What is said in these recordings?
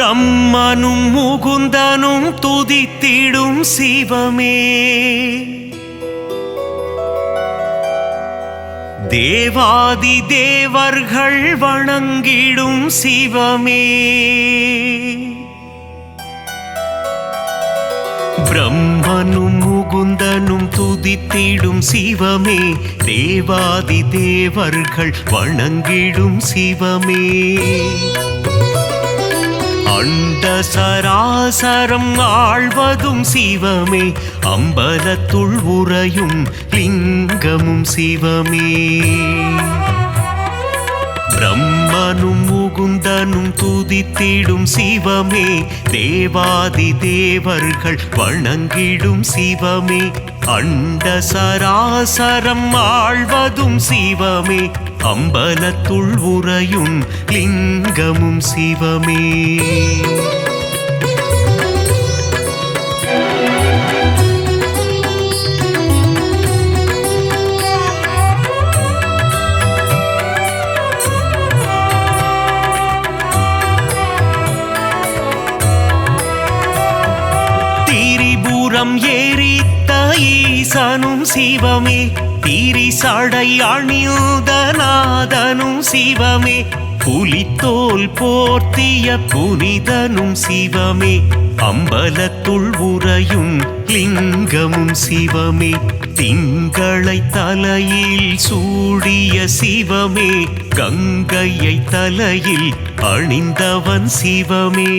பிரம்மனும் முகுந்தனும் துதித்திடும் சிவமே, தேவாதி தேவர்கள் வணங்கிடும் சிவமே, பிரம்மனும் முகுந்தனும் துதித்திடும் சிவமே, தேவாதி தேவர்கள் வணங்கிடும் சிவமே, அண்ட சராசரம் ஆழ்வதும் சிவமே, அம்பலத்துள் உறையும் லிங்கமும் சிவமே, பிரம்மனும் முகுந்தனும் துதித்திடும் சிவமே, தேவாதி தேவர்கள் வணங்கிடும் சிவமே, அண்ட சராசரம் ஆழ்வதும் சிவமே, அம்பலத்துள் உறையும் லிங்கமும் சிவமே, திரிபுரம் எரித்த ஈசனும் சிவமே, திரிசடை அணிந்த நாதனும் சிவமே, புலித்தோல் போர்த்திய புனிதனும் சிவமே, அம்பலத்துள் உறையும் லிங்கமும் சிவமே, திங்களை தலையில் சூடிய சிவமே, கங்கையை தலையில் அணிந்தவன் சிவமே,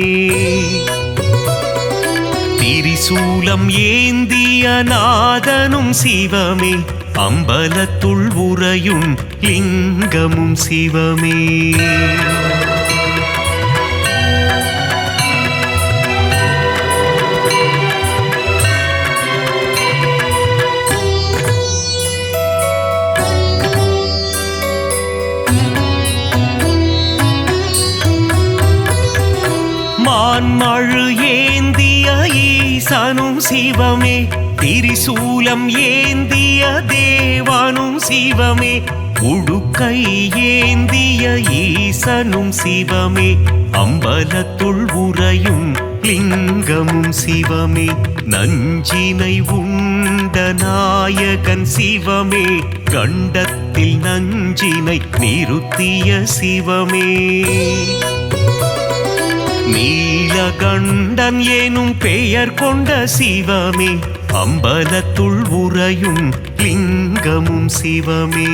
திரிசூலம் ஏந்திய நாதனும் சிவமே, அம்பலத்துள் உறையும் லிங்கமும் சிவமே, மான்மழு ஏந்திய ஈசனும் சிவமே, திரிசூலம் ஏந்திய தேவனும் சிவமே, உடுக்கை ஏந்திய ஈசனும் சிவமே, அம்பலத்துள் உறையும் லிங்கமும் சிவமே, நஞ்சினை உண்ட நாயகன் சிவமே, கண்டத்தில் நஞ்சினை நிறுத்திய சிவமே, நீலகண்டன் எனும் பெயர் கொண்ட சிவமே, அம்பலத்துள் உறையும் லிங்கமும் சிவமே,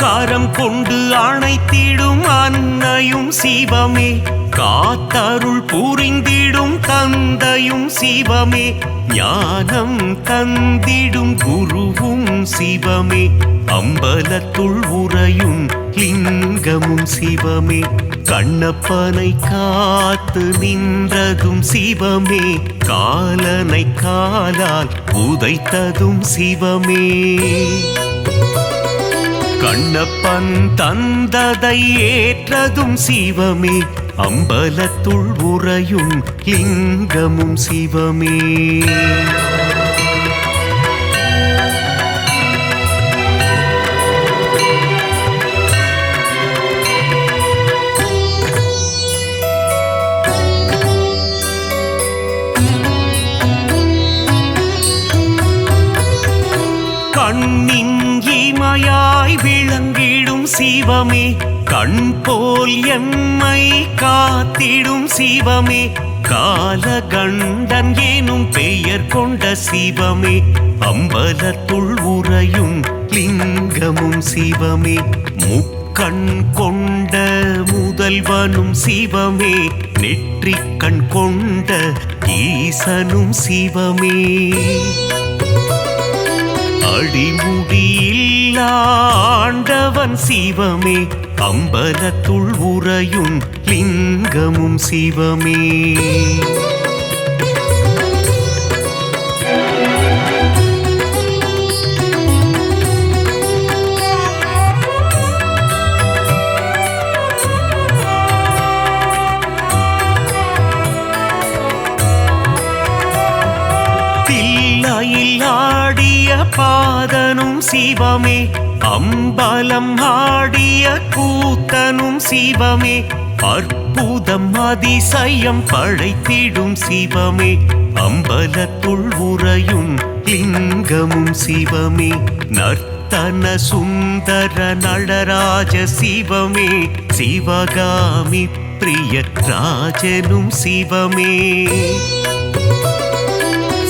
கரம் கொண்டு அணைத்திடும் அன்னையும் சிவமே, காத்தருள் புரிந்திடும் தந்தையும் சிவமே, ஞானம் தந்திடும் குருவும் சிவமே, அம்பலத்துள் உறையும் லிங்கமும் சிவமே, கண்ணப்பனை காத்து நின்றதும் சிவமே, காலனை காலால் உதைத்ததும் சிவமே, கண்ணப்பன் தந்ததை ஏற்றதும் சிவமே, அம்பலத்துள் உறையும் லிங்கமும் சிவமே, கண்ணின் இமையாய் விளங்கிடும் சிவமே, கண் போல் எம்மை காத்திடும் சிவமே, காலகண்டன் எனும் பெயர் கொண்ட சிவமே, அம்பலத்துள் உறையும் லிங்கமும் சிவமே, முக்கண் கொண்ட முதல்வனும் சிவமே, நெற்றிக்கண் கொண்ட ஈசனும் சிவமே, அடிமுடியில் ஆண்டவன் சிவமே, அம்பலத்துள் உறையும் லிங்கமும் சிவமே, பாதனும் சிவமே அம்பலம் ஆடிய கூத்தனும் சிவமே அற்புதம் அதிசயம் படைத்திடும் சிவமே அம்பலத்துள் உறையும் லிங்கமும் சிவமே நர்த்தன சுந்தர நடராஜ சிவமே சிவகாமி பிரிய ராஜனும் சிவமே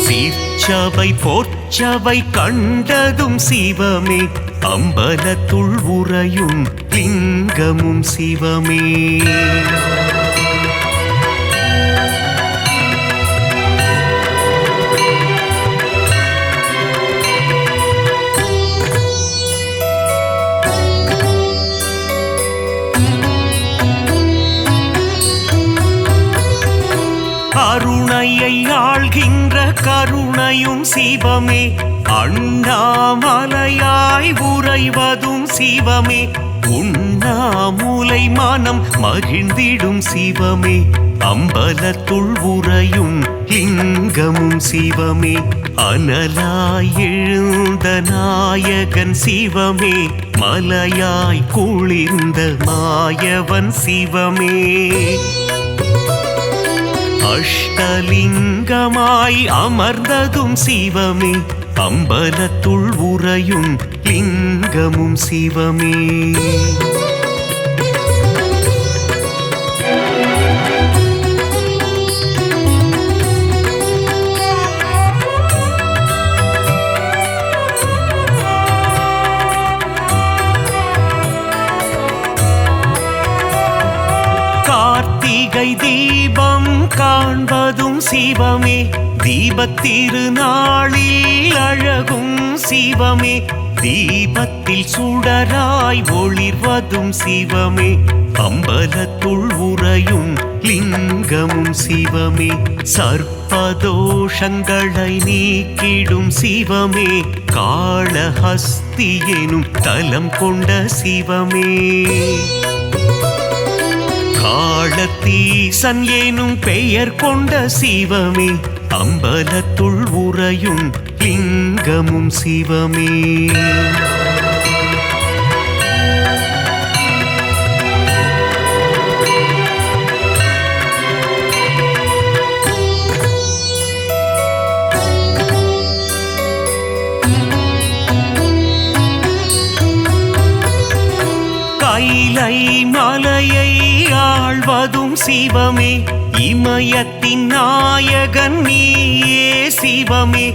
சீர்ச்சபை போர்ச்சபை கண்டதும் சிவமே அம்பலத்துள் உறையும் லிங்கமும் சிவமே கருணையை ஆள்கின்ற கருணையும் சிவமே அண்ணாமலையாய் உறைவதும் சிவமே உண்ணாமுலை மனம் மகிழ்ந்திடும் சிவமே அம்பலத்துள் உறையும் லிங்கமும் சிவமே அனலாய் எழுந்த நாயகன் சிவமே மலையாய் குளிர்ந்த மாயவன் சிவமே அஷ்டலிங்கமாய் அமர்ந்ததும் சிவமே அம்பலத்துள் உறையும் லிங்கமும் சிவமே கார்த்திகை தீபம் காண்பதும் சிவமே தீபத்திருநாளில் அழகும் சிவமே தீபத்தில் சுடராய் ஒளிர்வதும் சிவமே அம்பலத்துள் உறையும் லிங்கமும் சிவமே சர்ப்பதோஷங்களை நீக்கிடும் சிவமே காளஹஸ்தி எனும் தலம் கொண்ட சிவமே காளத்தீசன் எனும் பெயர் கொண்ட சிவமே அம்பலத்துள் உறையும் லிங்கமும் சிவமே கைலை மலையை ஆழ்வதும் சிவமே இமயத்தின் நாயகன் நீயே சிவமே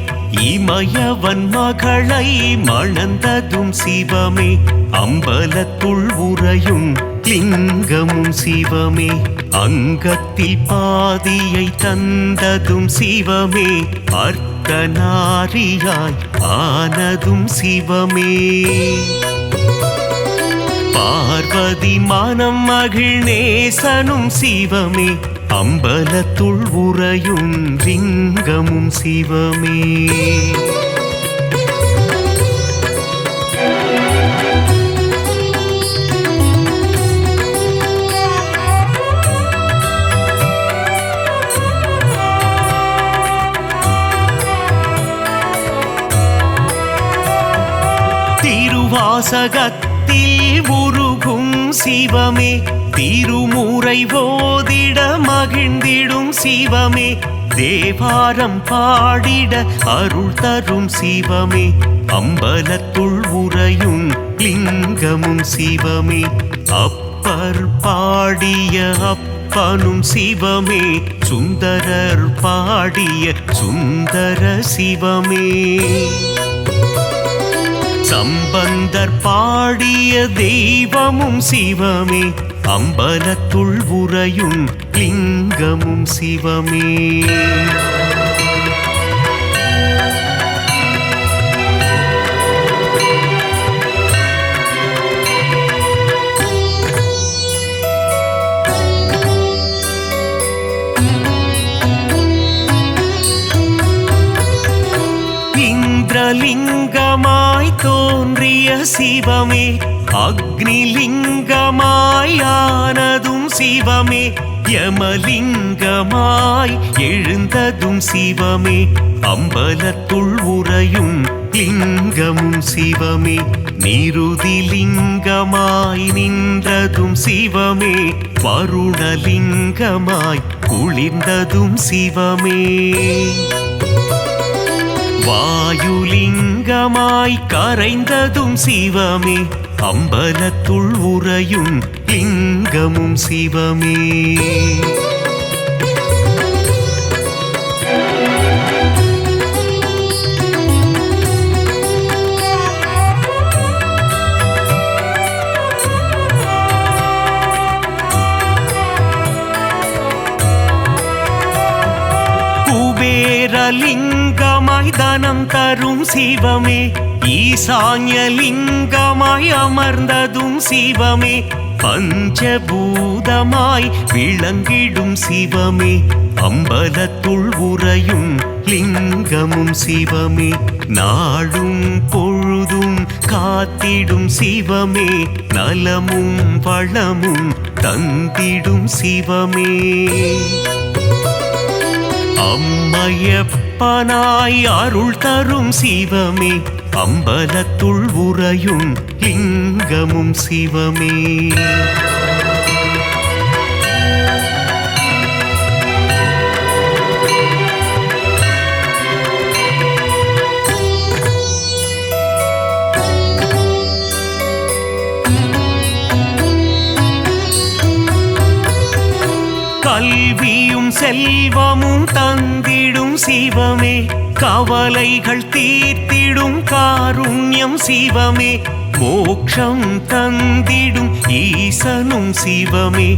இமயவன் மகளை மணந்ததும் சிவமே அம்பலத்துள் உறையும் லிங்கமும் சிவமே அங்கத்தில் பாதியை தந்ததும் சிவமே அர்த்தநாரியாய் ஆனதும் சிவமே பார்வதி மனம் மகிழ்நேசனும் சிவமே அம்பலத்துள் உறையும் லிங்கமும் சிவமே திருவாசகத்தில் உருகும் சிவமே திருமுறை ஓதிட மகிழ்ந்திடும் சிவமே தேவாரம் பாடிட அருள் தரும் சிவமே அம்பலத்துள் உறையும் லிங்கமும் சிவமே அப்பர் பாடிய அப்பனும் சிவமே சுந்தரர் பாடிய சுந்தர சிவமே சம்பந்தர் பாடிய தெய்வமும் சிவமே அம்பலத்துள் உறையும் லிங்கமும் சிவமே இந்திரலிங்கமாய் தோன்றிய சிவமே அக்னிலிங்கமாய் ஆனதும் சிவமே யமலிங்கமாய் எழுந்ததும் சிவமே அம்பலத்துள் உறையும் லிங்கமும் சிவமே. நிருதிலிங்கமாய் நின்றதும் சிவமே. வருணலிங்கமாய் குளிர்ந்ததும் சிவமே. வாயுலிங்கமாய் கரைந்ததும் சிவமே. அம்பலத்துள் உறையும் லிங்கமும் சிவமே. குபேரலிங்கமாய் தனம் தரும் சிவமே. ஈசான்யலிங்கமாய் அமர்ந்ததும் சிவமே. பஞ்சபூதமாய் விளங்கிடும் சிவமே. அம்பலத்துள் உறையும் லிங்கமும் சிவமே. நாடும் பொழுதும் காத்திடும் சிவமே. நலமும் வளமும் தந்திடும் சிவமே. அம்மையப்பனாய் அருள் தரும் சிவமே. அம்பலத்துள் உறையும் லிங்கமும் சிவமே. கல்வியும் செல்வமும் தந்திடும் சிவமே. கவலைகள் தீர்த்திடும் காருண்யம் சிவமே. மோட்சம் தந்திடும் ஈசனும் சிவமே.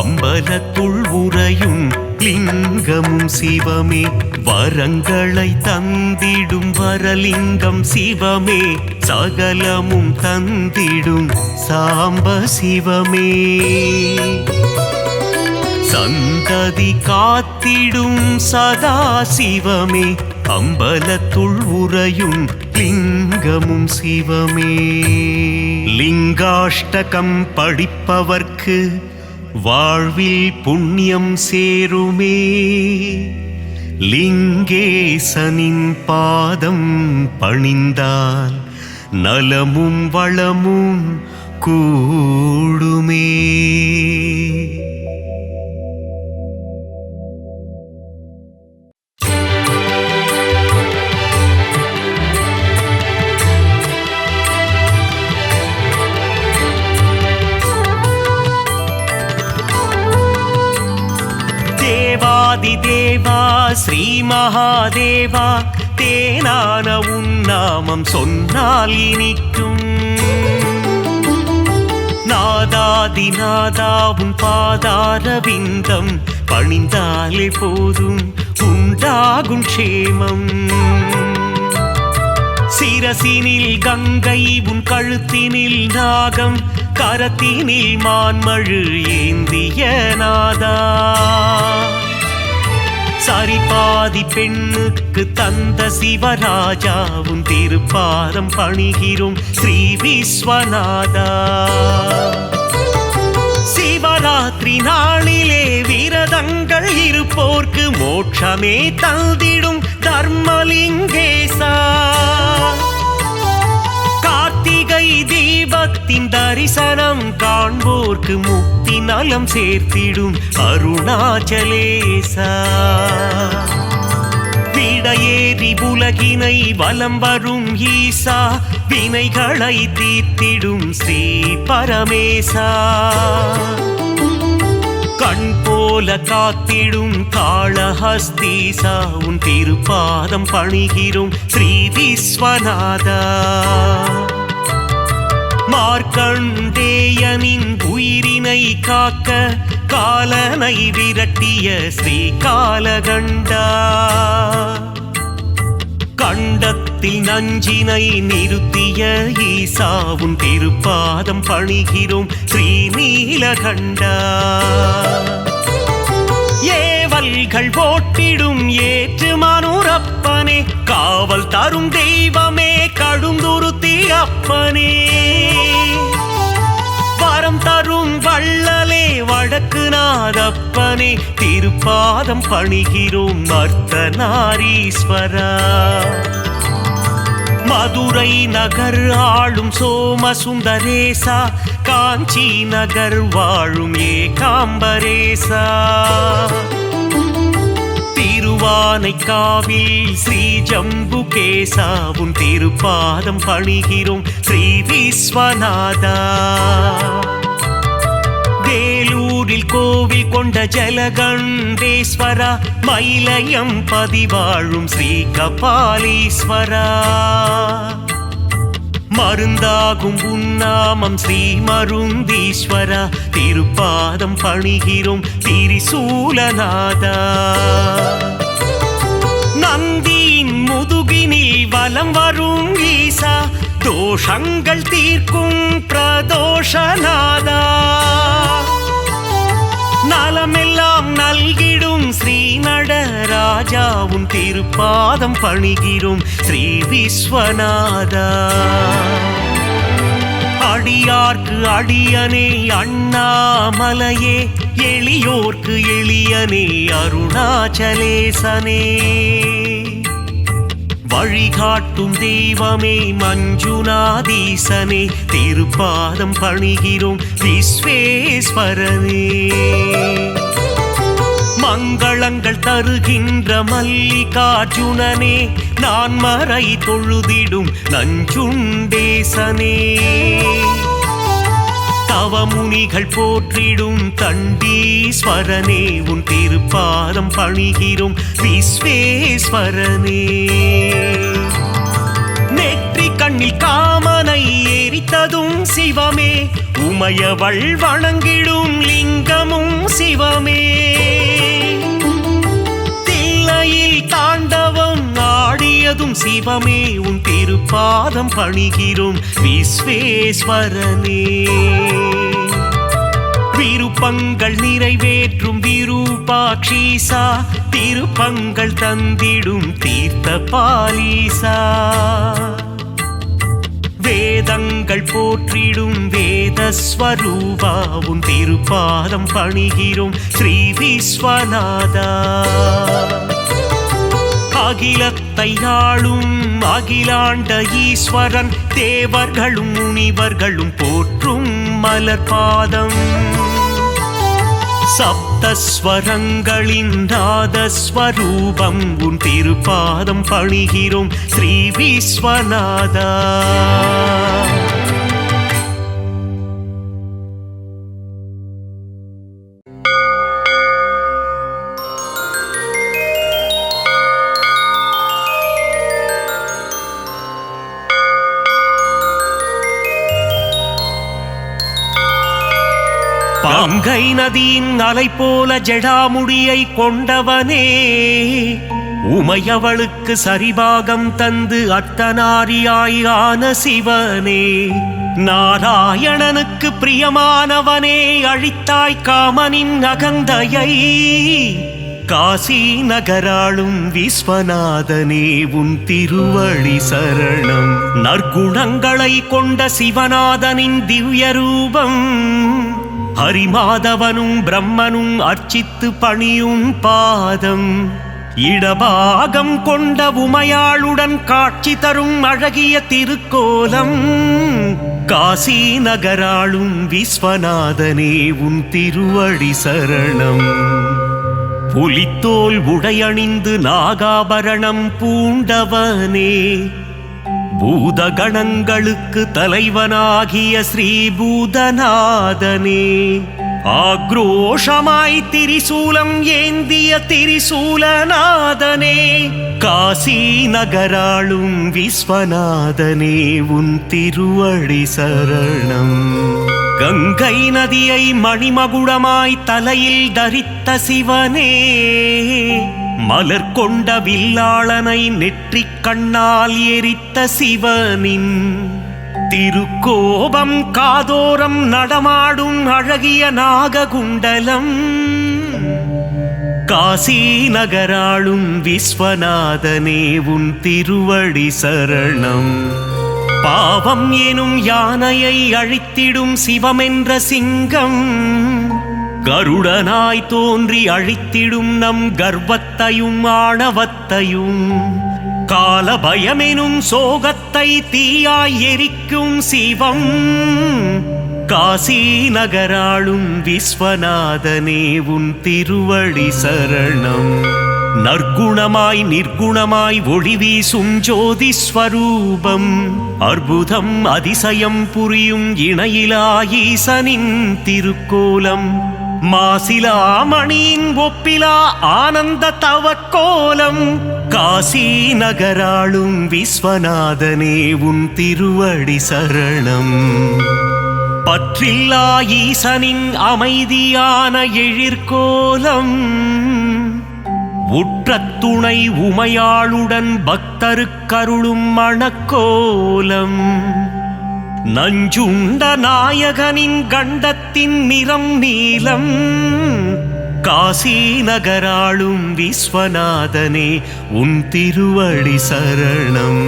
அம்பலத்துள் உறையும் லிங்கமும் சிவமே. வரங்களை தந்திடும் வரலிங்கம் சிவமே. சகலமும் தந்திடும் சாம்ப சிவமே. சந்ததி காத்திடும் சதா சிவமே. அம்பலத்துள் உறையும் லிங்கமும் சிவமே. லிங்காஷ்டகம் படிப்பவர்க்கு வாழ்வில் புண்ணியம் சேருமே. லிங்கேசனின் பாதம் பணிந்தால் நலமும் வளமும் கூடுமே. தேவா ஸ்ரீ மகாதேவா, தேனான உன்னாமம் சொன்னால் இனிக்கும். நாதாதிநாதா உன் பாதார விந்தம் பணிந்தாலே போதும் உண்டாகும் க்ஷேமம். சிரசினில் கங்கை உன் கழுத்தினில் நாகம், கரத்தினில் மான்மழு ஏந்திய நாதா. சரிபாதி பெண்ணுக்கு தந்த சிவராஜாவும் திருப்பாதம் பணிகிறோம் ஸ்ரீ விஸ்வநாதா. சிவராத்திரி நாளிலே விரதங்கள் இருப்போர்க்கு மோட்சமே தந்திடும் தர்மலிங்கேசா. கார்த்திகை தீபத்தின் தரிசனம் காண்போர்க்கு முக்தி நலம் சேர்த்திடும் அருணாச்சலேசா. விடையேறி உலகினை வலம் வரும் ஈசா, வினைகளை தீர்த்திடும் ஸ்ரீ பரமேசா. கண் போல காத்திடும் காளஹஸ்தீசா, உன் திருப்பாதம் பணிகிறோம் ஸ்ரீ விஸ்வநாதா. மார்க்கண்டேயனின் உயிரினை காக்க காலனை விரட்டிய ஸ்ரீ காலகண்டா. கண்டத்தில் நஞ்சினை நிறுத்திய ஈசா, உன் திருப்பாதம் பணிகிறோம் ஸ்ரீ நீலகண்டா. ஏவல்கள் ஓட்டிடும் ஏற்று மனுரப்பனே, காவல் தரும் தெய்வமே கடுந்துருத்தி அப்பனே. வரம் தரும் வள்ளலே வடக்கு நாதப்பனே, திருப்பாதம் பணிகிறோம் அர்த்தநாரீஸ்வரா. மதுரை நகர் ஆளும் சோமசுந்தரேசா, காஞ்சி நகர் வாழும் ஏகாம்பரேசா, திருவானைக்காவில் ஸ்ரீ ஜம்புகேசா, உன் திருப்பாதம் பணிகிறோம் ஸ்ரீ விஸ்வநாதா. வேலூரில் கோவில் கொண்ட ஜலகண்டேஸ்வரா, மயிலயம் பதிவாழும் ஸ்ரீ கபாலீஸ்வரா, மருந்தாகும் உன்னாமம் ஸ்ரீ மருந்தீஸ்வரா, திருப்பாதம் பணிகிறோம் திரிசூலநாதா. நந்தியின் முதுகினில் வலம் வரும் ஈசா, தோஷங்கள் தீர்க்கும் பிரதோஷநாதா, நலமெல்லாம் நல்கிடும் ஸ்ரீ நடராஜா, உன் திருப்பாதம் பணிகிறோம் ஸ்ரீ விஸ்வநாதா. அடியார்க்கு அடியனே அண்ணாமலையே, எளியோர்க்கு எளியனே அருணாச்சலேசனே, வழிகாட்டும் தெய்வமே மஞ்சுநாதீசனே, திருப்பாதம் பணிகிறோம் விஸ்வேஸ்வரனே. மங்களங்கள் தருகின்ற மல்லிகார்ஜுனனே, நான் மறை தொழுதிடும் நஞ்சுண்டேசனே, தவமுனிகள் போற்றிடும் தண்டீஸ்வரனே, உன் திருப்பாதம் பணிகிறோம் விஸ்வேஸ்வரனே. நெற்றி கண்ணில் காமனை எரித்ததும் சிவமே, உமையவள் வணங்கிடும் லிங்கமும் சிவமே, தில்லையில் தாண்டவம் ஆடியதும் சிவமே, உன் திருப்பாதம் பணிகிறோம் விஸ்வேஸ்வரனே. விருப்பங்கள் நிறைவேற்றும் விரூபாட்சீசா, திருப்பங்கள் தந்திடும் தீர்த்த பாலீசா, வேதங்கள் போற்றிடும் வேதஸ்வரூபா, உன் திருப்பாதம் பணிகிறோம் ஸ்ரீ விஸ்வநாதா. அகிலத்தை ஆளும் அகிலாண்ட ஈஸ்வரன், தேவர்களும் முனிவர்களும் போற்றும் மலர்பாதம், சப்தஸ்வரங்களின் நாதஸ்வரூபம், உன் திருப்பாதம் பணிகிறோம் ஸ்ரீ விஸ்வநாதா. பங்கை நதியின் அலை போல ஜடாமுடியை கொண்டவனே, உமையவளுக்கு சரிபாகம் தந்து அர்த்தநாரியாய் ஆன சிவனே, நாராயணனுக்கு பிரியமானவனே, அழித்தாய் காமனின் அகந்தையை, காசி நகராளும் விஸ்வநாதனே, உன் திருவடி சரணம். நற்குணங்களை கொண்ட சிவநாதனின் திவ்ய ரூபம், ஹரிமாதவனும் பிரம்மனும் அர்ச்சித்து பணியும் பாதம், இடபாகம் கொண்ட உமையாளுடன் காட்சி தரும் அழகிய திருக்கோலம், காசி நகராளும் விஸ்வநாதனே, உன் திருவடி சரணம். புலித்தோல் உடையணிந்து நாகாபரணம் பூண்டவனே, பூதகணங்களுக்கு தலைவனாகிய ஸ்ரீ பூதநாதனே, ஆக்ரோஷமாய் திரிசூலம் ஏந்திய திரிசூலநாதனே, காசி நகராளும் விஸ்வநாதனே, உன் திருவடி சரணம். கங்கை நதியை மணிமகுடமாய் தலையில் தரித்த சிவனே, மலர் கொண்ட வில்லாளனை நெற்றிக் கண்ணால் எரித்த சிவனின் திருக்கோபம் காதோரம் நடமாடும் அழகிய நாககுண்டலம், காசி நகராளும் விஸ்வநாதனே, உன் திருவடி சரணம். பாவம் எனும் யானையை அழித்திடும் சிவமென்ற சிங்கம், கருடனாய் தோன்றி அழித்திடும் நம் கர்வத்தையும் ஆணவத்தையும், கால பயமெனும் சோகத்தை தீயாய் எரிக்கும் சிவம் காசி நகராளும் விஸ்வநாதனே உன் திருவடி சரணம். நற்குணமாய் நிர்குணமாய் ஒளி வீசும் ஜோதி ஸ்வரூபம் அற்புதம் அதிசயம் புரியும் இணையிலா ஈசனின் திருக்கோலம் மாசிலா மணியின் ஒப்பிலா ஆனந்த தவக்கோலம் காசி நகராளும் விஸ்வநாதனே உன் திருவடி சரணம். பற்றில்லா ஈசனின் அமைதியான எழிற்கோலம் உற்ற துணை உமையாளுடன் பக்தருக்கருளும் மணக்கோலம் நஞ்சுண்ட நாயகனின் கண்டத்தின் நிறம் நீலம் காசி நகராளும் விஸ்வநாதனே உன் திருவடி சரணம்.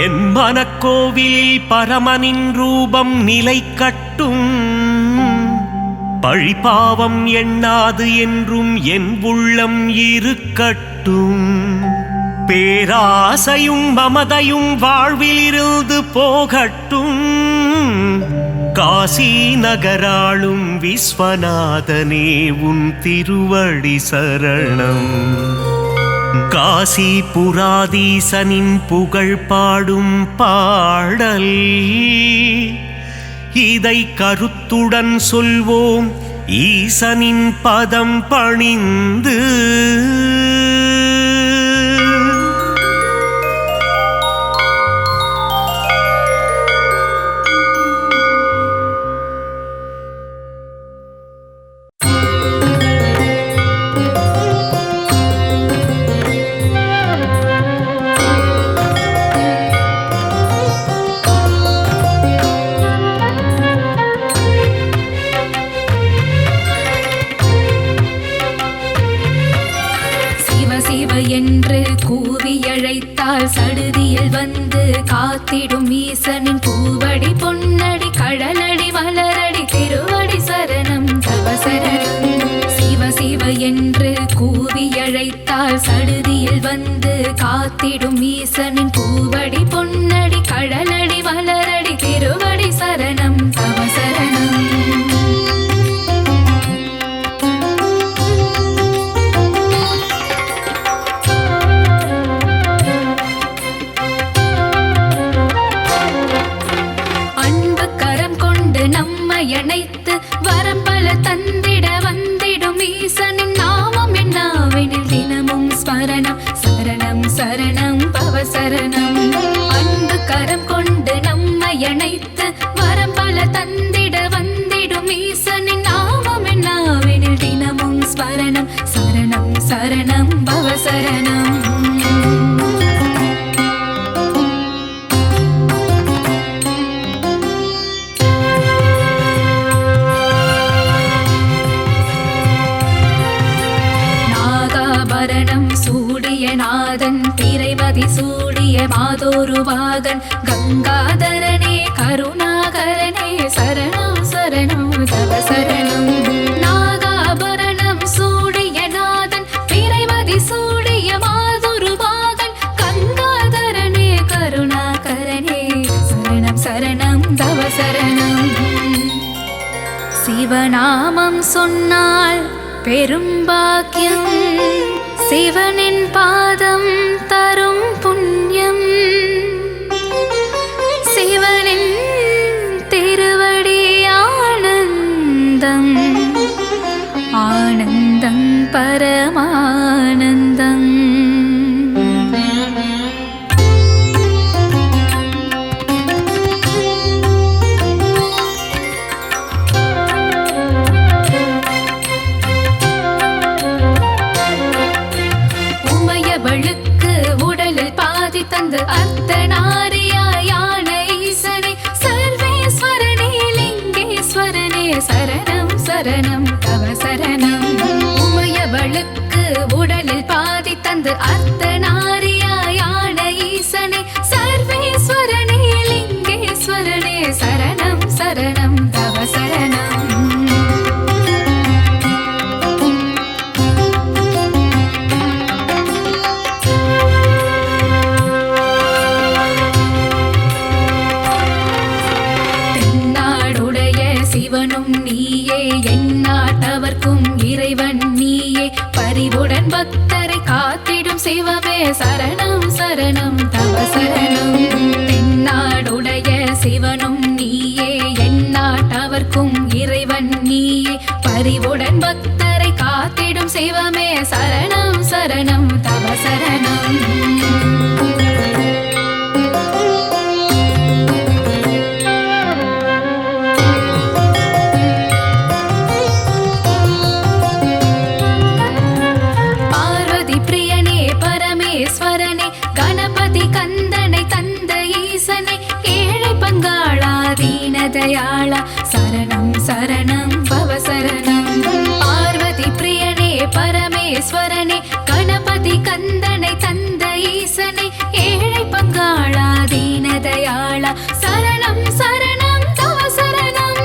என் மனக்கோவிலில் பரமனின் ரூபம் நிலை கட்டும் பழிபாவம் எண்ணாது என்றும் என் உள்ளம் இருக்கட்டும். பேராசையும் மமதையும் வாழ்விலிருந்து போகட்டும் காசி நகராளும் விஸ்வநாதனே உன் திருவடி சரணம். காசி புராதீசனின் புகழ் பாடும் பாடல் இதை கருத்துடன் சொல்வோம் ஈசனின் பதம் பணிந்து. என்று கூவியழைத்தால் சடுதியில் வந்து காத்திடும் ஈசனின் பூவடி பொன்னடி கடலடி மலரடி திருவடி சரணம் தவசரணம். சிவ சிவ என்று கூவியழைத்தால் சடுதியில் வந்து காத்திடும் ஈசனின் பூவடி பொன்னடி கடலடி மலரடி திருவடி சரணம் தவசரணம். அணைத்து வரம்பல தந்திட வந்திடும் ஈசனின் நாமம் என்னாவெனில் தினமும் ஸ்மரணம் சரணம் சரணம் பவசரணம். அன்பு கரம் கொண்டு நம்மை அணைத்து வரம்பல தந்திட வந்திடும் ஈசனின் நாமம் என்னாவெனில் தினமும் ஸ்மரணம் சரணம் சரணம் பவசரணம். சூடிய நாதன் திரைமதி சூடிய மாதோருவாகன் கங்காதரனே கருணாகரனே சரணம் சரணம் தவசரணம். நாகாபரணம் சூடிய நாதன் திரைமதி சூடிய மாதோருவாகன் கங்காதரனே கருணாகரனே சரணம் சரணம் தவசரணம். சிவநாமம் சொன்னால் பெரும்பாக்கியம் சிவனின் பாதம் தரும் புண்ணியம் சிவனின் திருவடி ஆனந்தம் ஆனந்தம் பரமானந்தம். உடலில் பாதி தந்து அர்த்தநாரியான ஈசனே சர்வேஸ்வரனே லிங்கேஸ்வரனே சரணம் சரணம் தவசரணம். உமையவளுக்கு உடலில் பாதி தந்து அர்த்தநாரியான ஈசனே சர்வேஸ்வரனே லிங்கேஸ்வரனே சரணம் சரணம் தவசரணம். சிவமே சரணம் சரணம் தவ சரணம். தென்னாடுடைய சிவனும் நீயே, எந்நாட்டவர்க்கும் இறைவன் நீயே, பரிவுடன் பக்தரை காத்திடும் சிவமே சரணம் சரணம் தவ சரணம். பார்வதி பிரியனே பரமேஸ்வரனே, கணபதி கந்தனை தந்த ஈசனே, ஏழை பங்காளா தீனதயாளா சரணம் சரணம் பவ சரணம். பார்வதி பிரியனே பரமேஸ்வரனே, கணபதி கந்தனை தந்த ஈசனே, ஏழை பங்காளா தீனதயாளா சரணம் சரணம் தவ சரணம்.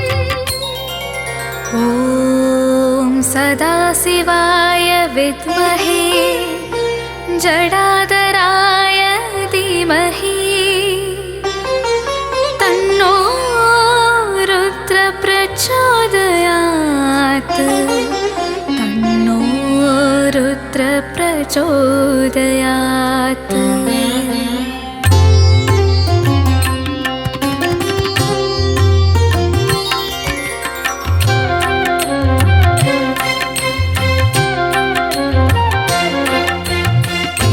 ஓம் சதாசிவாய வித்மஹே ஜடாதராய தீமஹி, தன்னோ ருத்ர பிரச்சோதயாத், தன்னோ ருத்ர பிரச்சோதயாத்.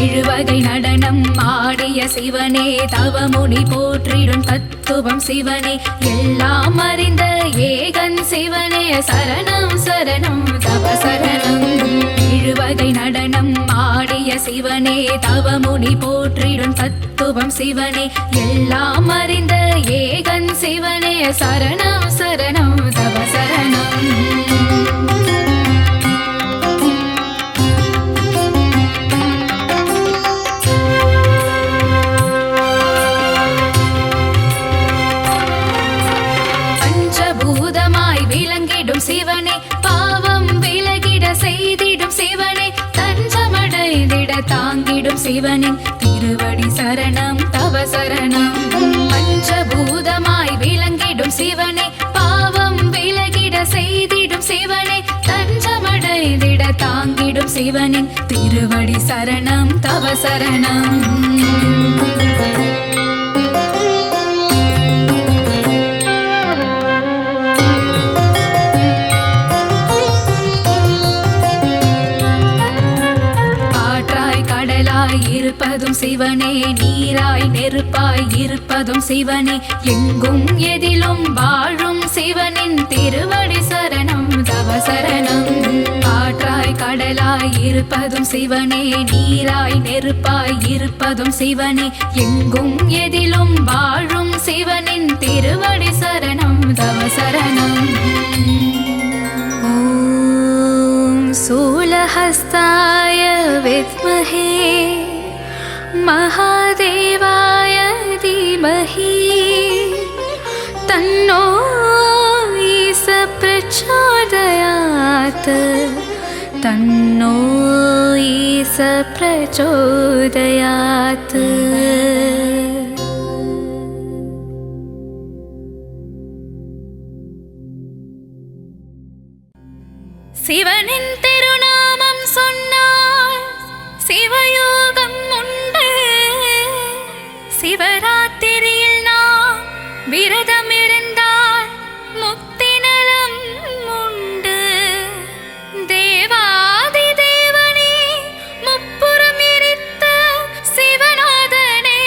எழுவகை நடனம் ஆடிய சிவனே, தவமுனி போற்றிடும் தத்துவம் சிவனே, எல்லாம் அறிந்த ஏகன் சிவனே சரணம் சரணம் தவ சரணம். எழுவகை நடனம் ஆடிய சிவனே, தவமுனி போற்றிடும் தத்துவம் சிவனே, எல்லாம் அறிந்த ஏகன் சிவனே சரணம் சரணம் தவ சரணம். விளங்கிடும் சிவனே, பாவம் விலகிட செய்திடும் சிவனே, தஞ்சமடைந்திட தாங்கிடும் சிவனே திருவடி சரணம் தவ சரணம். பஞ்சபூதமாய் விளங்கிடும் சிவனே, பாவம் விலகிட செய்திடும் சிவனே, தஞ்சமடைந்திட தாங்கிடும் சிவனே திருவடி சரணம் தவ சரணம். இருப்பதும் சிவனே, நீராய் நெருப்பாய் இருப்பதும் சிவனே, எங்கும் எதிலும் வாழும் சிவனின் திருவடி சரணம் தவ சரணம். காற்றாய் கடலாய் இருப்பதும் சிவனே, நீராய் நெருப்பாய் இருப்பதும் சிவனே, எங்கும் எதிலும் வாழும் சிவனின் திருவடி சரணம் தவ சரணம். ஓம் சூலஹஸ்தாய வித்மஹே महादेवाय धीमहि, तन्नो ईश प्रचोदयात्, तन्नो ईश प्रचोदयात्. சிவனின் திருநாமம் சொன்னால் சிவயோகம் உண்டு. சிவராத்திரியில் நாம் விரதம் இருந்தால் முக்தி நலம் உண்டு. தேவாதி தேவனே, முப்புறம் எரித்த சிவநாதனே,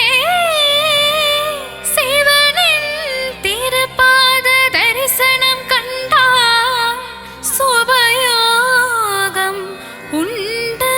சிவனின் திருப்பாத தரிசனம் கண்டால் சுபயோகம் உண்டு.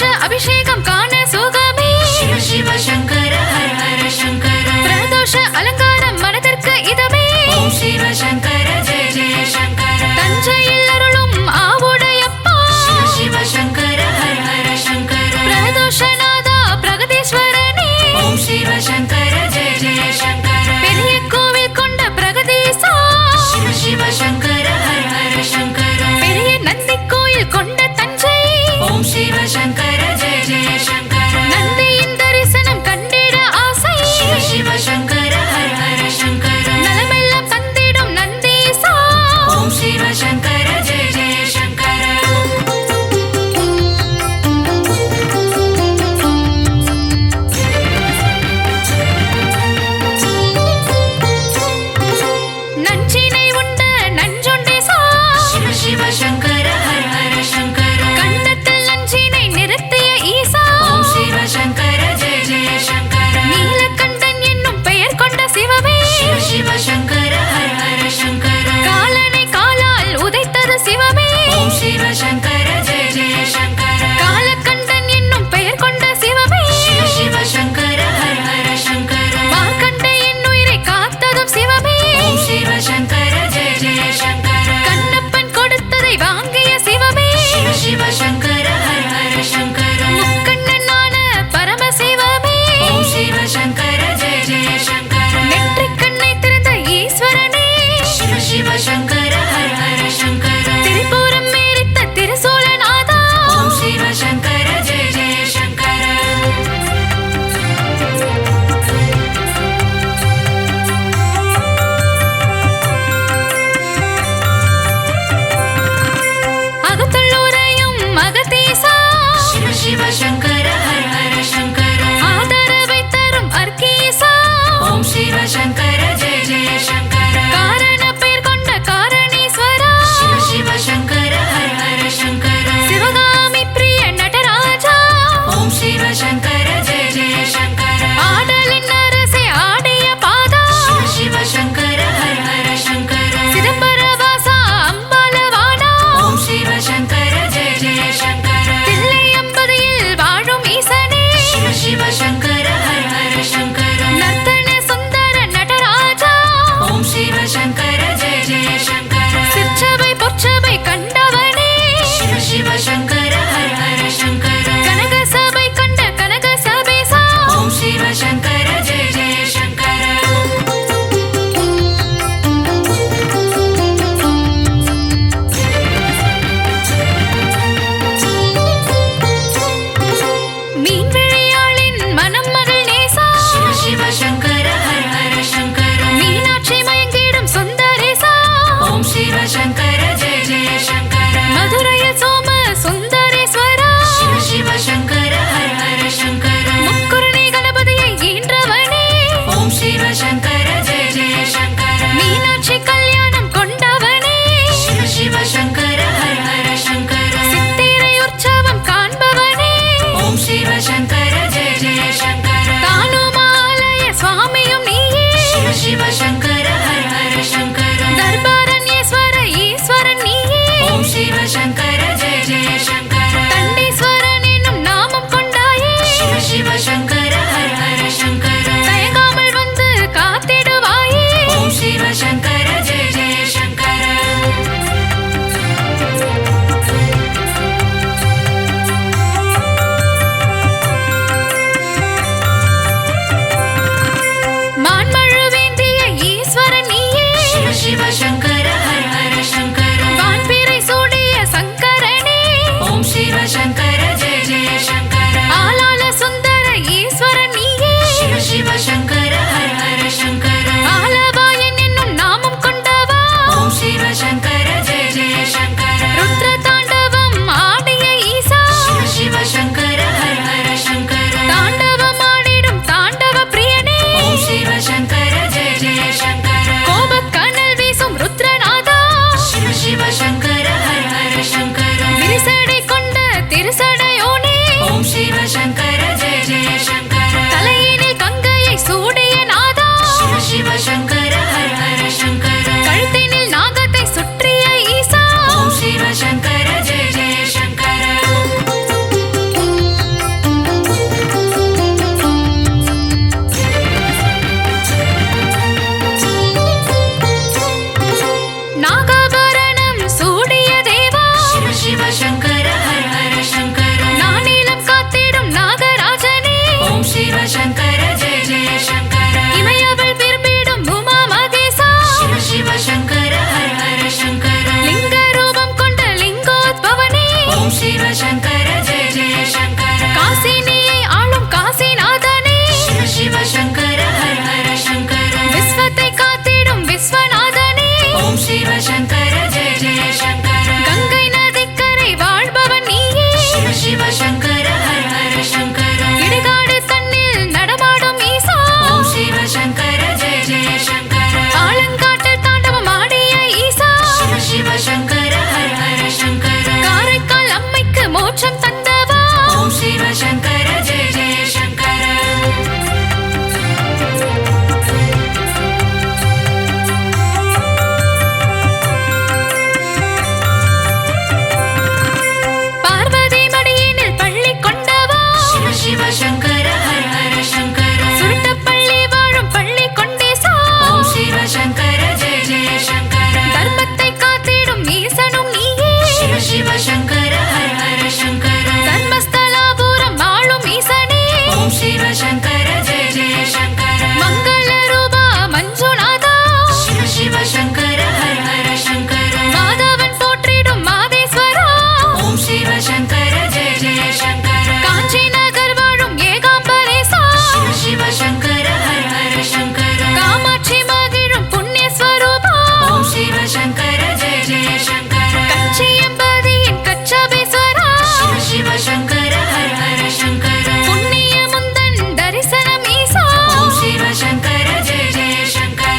பிரதோஷ அபிஷேகம் காண சுகமே சிவ சிவ சங்கர ஹர ஹர சங்கர பிரதோஷ அலங்காரம் மனதிற்கு இதமே ஓம் சிவ சங்கர ஜெய ஜெய சங்கர தஞ்சையில் அருளும் ஆவுடையப்பா சிவ சிவ சங்கர ஹர ஹர சங்கர பிரதோஷநாதா பிரகதீஸ்வரனே ஓம் சிவ சங்கர ஜெய ஜெய சங்கர பெரிய கோவில் கொண்ட பிரகதீசா சிவ சிவ சங்கர ஹர ஹர சங்கர பெரிய நந்தி கோயில் கொண்ட தஞ்சை ஓம் சிவ சங்கர ஜெய ஜெய சங்கர நந்தியின் தரிசனம் கண்டிட ஆசை சிவ சிவ சங்கர ஹர ஹர சங்கர நலமெல்லாம் தந்திடும் நந்தீசா ஓம் சிவ சங்கர ஜெய ஜெய சங்கர நஞ்சினை உண்ட நஞ்சுண்டேசா சிவ சிவ சங்கர ஹர ஹர சங்கர கண்டத்தில் நஞ்சினை நிறுத்த शंकर जय जय शंकर பார்வதி மடியினில் பள்ளி கொண்டவா शिव शिव शंकर हर हर शंकर சுருட்டப்பள்ளி வாழும் பள்ளி கொண்டேசா ओम शिव शंकर जय जय शंकर தர்மத்தை காத்திடும் ஈசனும் நீயே शिव शिव शंकर हर हर शंकर தர்மஸ்தலாபுரம் ஆளும் ஈசனே ओम शिव शंकर जय जय शंकर மங்கள ரூபா மஞ்சுநாதா शिव शिव शंकर हर हर शंकर மாதவன் போற்றிடும் மாதேஸ்வரா ओम शिव शंकर जय जय शंकर காஞ்சி நகர் வாழும் ஏகாம்பரேசா शिव शिव शंकर हर हर शंकर காமாட்சி மகிழும் புண்ணியஸ்வரூபா ओम शिव शंकर जय जय शंकर கச்சியம்பதியின் கச்சபேஸ்வரா शिव शिव शंकर हर हर शंकर புண்ணிய முந்தன் தரிசனம் ஈசா ओम शिव शंकर जय जय शंकर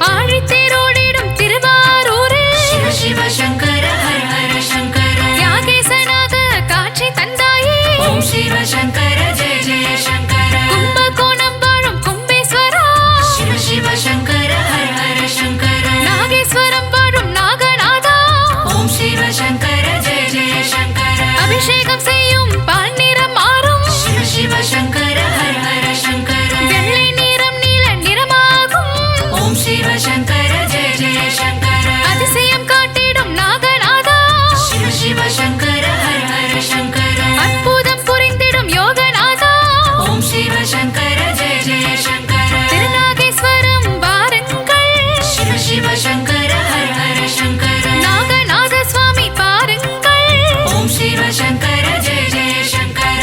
ஆழித்தேரோடிடும் திருவாரூரில் शिव शिव शंकर हर हर शंकर யாகேசனாக காட்சி தந்தாயே ओम शिव शंकर जय जय शंकर கும்பகோணம் வாழும் கும்பேஸ்வரா शिव शिव शंकर हर हर शंकर நாகேஸ்வரம் வாழும் நாகநாதா ओम शिव शंकर जय जय शंकर அபிஷேகம் செய்யும் பால் நிறம் மாறும் शिव शिव शंकर हर हर शंकर வெள்ளை நிறம் நீல நிறமாகும் ओम शिव शंकर जय जय शंकर அதிசயம் காட்டிடும் நாகநாதா शिव शिव शंकर हर हर शंकर அற்புதம் புரிந்திடும் யோகநாதா ओम शिव शंकर जय जय शंकर திருநாகேஸ்வரம் வாருங்கள் शिव शिव शंकर हर हर शंकर நாகநாத சுவாமி பாருங்கள் ओम शिव शंकर जय जय शंकर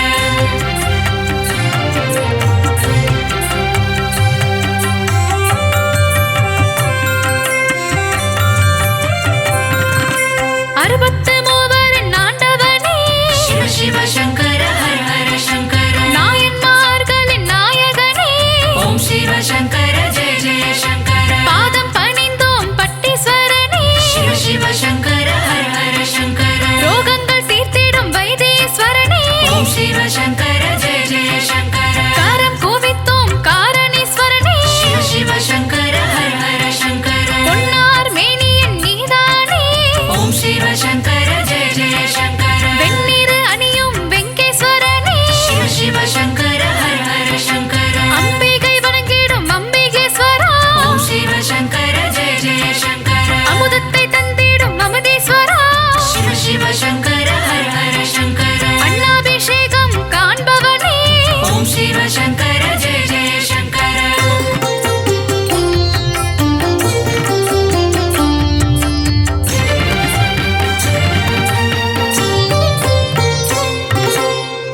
அறுபத்து மூவரின் ஆண்டவனே शिव शिव शंकर हर हर शंकर நாயன்மார்களின் நாயகனே ओम शिव शंकर जय जय शंकर பாதம் பணிந்தோம் பட்டீஸ்வரனே शिव शिव शंकर हर हर शंकर ரோகங்கள் தீர்த்திடும் வைத்தீஸ்வரனே ओम शिव शंकर जय जय शंकर காரம் கூவித்தோம் காரணீஸ்வரனே शिव शिव शंकर हर हर शंकर பொன்னார் மேனியன் நீதானே ओम शिव शंकर जय जय शंकर வெண்ணிறு அணியும் வெங்கேஸ்வரனே शिव शिव शंकर हर हर शंकर அம்பிகை வணங்கிடும் அம்பிகேஸ்வரா ओम शिव शंकर जय जय शंकर அமுதத்தை தந்திடும் அமுதீஸ்வரா शिव शिव शंकर हर हर शंकर அண்ணாபிஷேகம் காண்பவனே ओम शिव शंकर जय जय शंकर